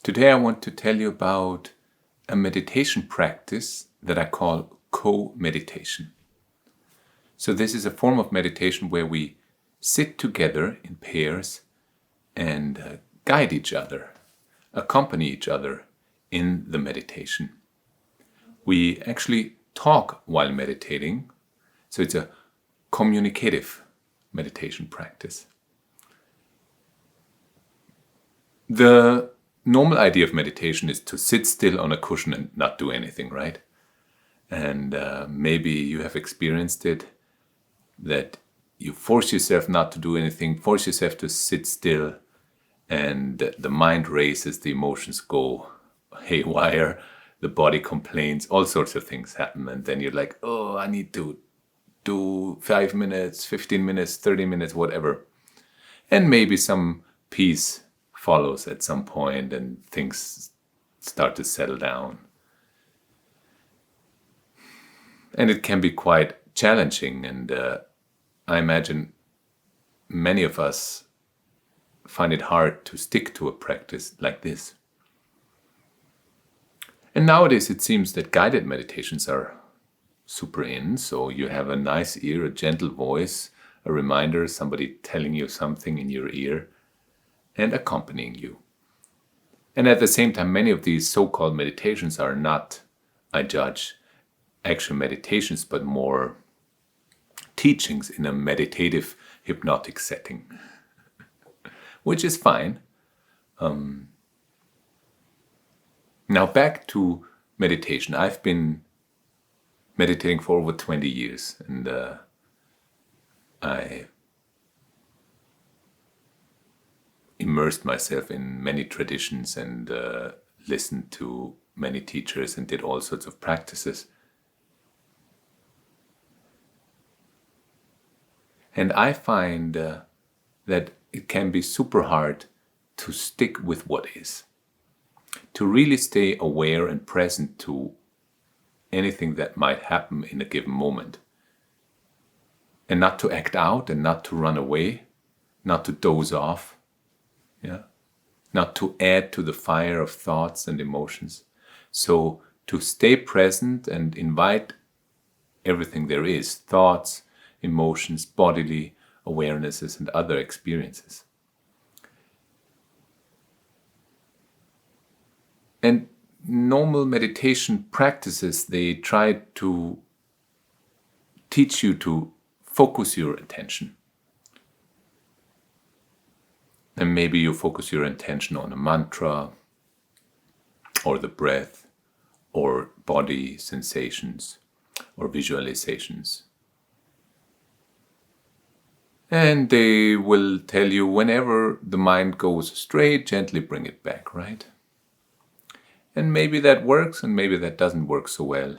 Today I want to tell you about a meditation practice that I call CoMeditation. So this is a form of meditation where we sit together in pairs and guide each other, accompany each other in the meditation. We actually talk while meditating, so it's a communicative meditation practice. The normal idea of meditation is to sit still on a cushion and not do anything, right? And maybe you have experienced it, that you force yourself not to do anything, force yourself to sit still, and the mind races, the emotions go haywire, the body complains, all sorts of things happen, and then you're like, oh, I need to do 5 minutes, 15 minutes, 30 minutes, whatever. And maybe some peace follows at some point and things start to settle down. And it can be quite challenging, and I imagine many of us find it hard to stick to a practice like this. And nowadays it seems that guided meditations are super in, so you have a nice ear, a gentle voice, a reminder, somebody telling you something in your ear and accompanying you. And at the same time, many of these so-called meditations are not, I judge, actual meditations, but more teachings in a meditative, hypnotic setting, which is fine. Now back to meditation. I've been meditating for over 20 years, and I immersed myself in many traditions and listened to many teachers and did all sorts of practices. And I find that it can be super hard to stick with what is, to really stay aware and present to anything that might happen in a given moment, and not to act out and not to run away, not to doze off, not to add to the fire of thoughts and emotions. So to stay present and invite everything there is, thoughts, emotions, bodily awarenesses, and other experiences. And normal meditation practices, they try to teach you to focus your attention. And maybe you focus your attention on a mantra, or the breath, or body sensations, or visualizations. And they will tell you whenever the mind goes astray, gently bring it back, right? And maybe that works, and maybe that doesn't work so well.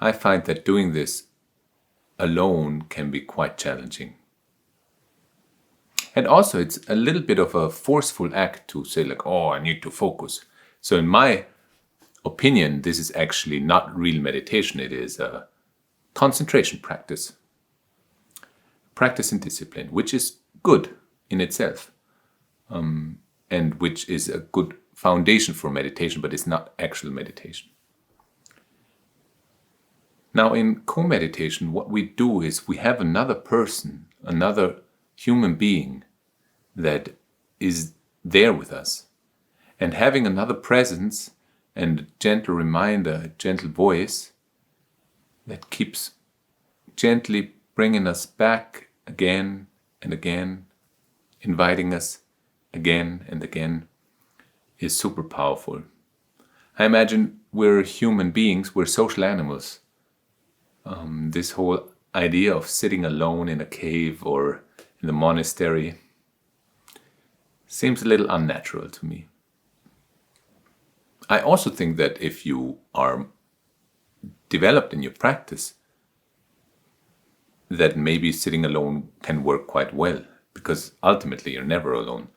I find that doing this alone can be quite challenging. And also it's a little bit of a forceful act to say like, oh, I need to focus. So in my opinion, this is actually not real meditation. It is a concentration practice. Practice and discipline, which is good in itself. And which is a good foundation for meditation, but it's not actual meditation. Now in co-meditation, what we do is we have another person, another human being that is there with us. And having another presence and a gentle reminder, a gentle voice that keeps gently bringing us back again and again, inviting us again and again, is super powerful. I imagine we're human beings, we're social animals. This whole idea of sitting alone in a cave or in the monastery seems a little unnatural to me. I also think that if you are developed in your practice, that maybe sitting alone can work quite well, because ultimately you're never alone.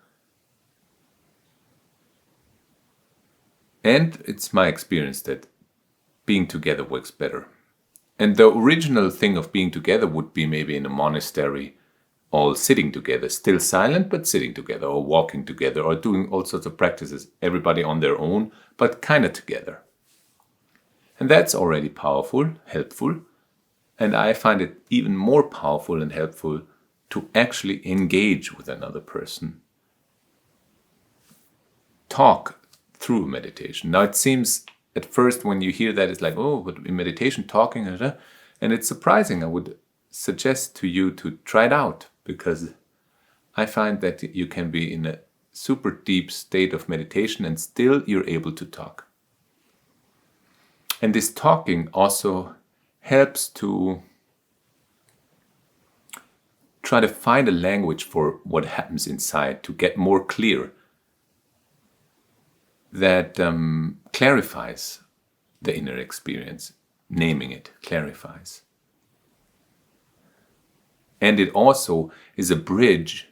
And it's my experience that being together works better. And the original thing of being together would be maybe in a monastery all sitting together, still silent, but sitting together, or walking together, or doing all sorts of practices, everybody on their own, but kind of together. And that's already powerful, helpful. And I find it even more powerful and helpful to actually engage with another person. Talk through meditation. Now it seems at first when you hear that, it's like, oh, but in meditation, talking, and it's surprising. I would suggest to you to try it out, because I find that you can be in a super deep state of meditation and still you're able to talk. And this talking also helps to try to find a language for what happens inside, to get more clear, that clarifies the inner experience. Naming it clarifies. And it also is a bridge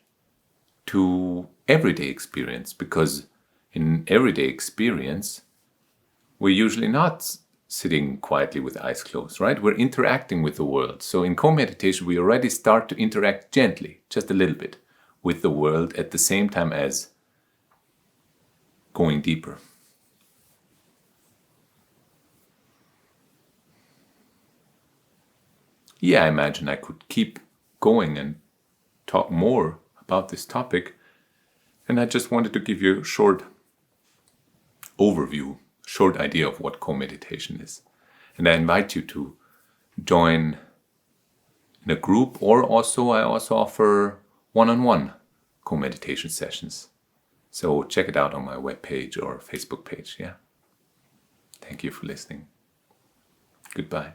to everyday experience, because in everyday experience, we're usually not sitting quietly with eyes closed, right? We're interacting with the world. So in co-meditation, we already start to interact gently, just a little bit, with the world at the same time as going deeper. Yeah, I imagine I could keep going and talk more about this topic. And I just wanted to give you a short overview, short idea of what co-meditation is. And I invite you to join in a group, or I also offer one-on-one co-meditation sessions. So check it out on my webpage or Facebook page. Yeah. Thank you for listening. Goodbye.